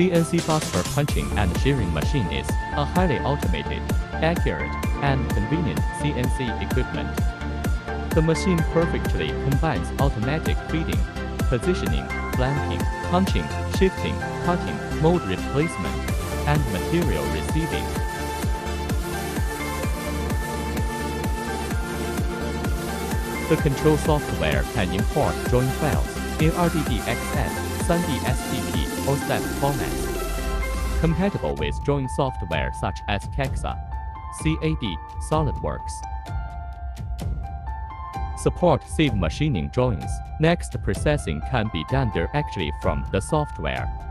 CNC busbar punching and shearing machine is a highly automated, accurate, and convenient CNC equipment. The machine perfectly combines automatic feeding, positioning, clamping, punching, shifting, cutting, mold replacement, and material receiving. The control software can import drawing files in RDDXS, 3D STP, or STEP formats. Compatible with drawing software such as CAXA, CAD, SolidWorks. Support sieve machining drawings. Next processing can be done directly from the software.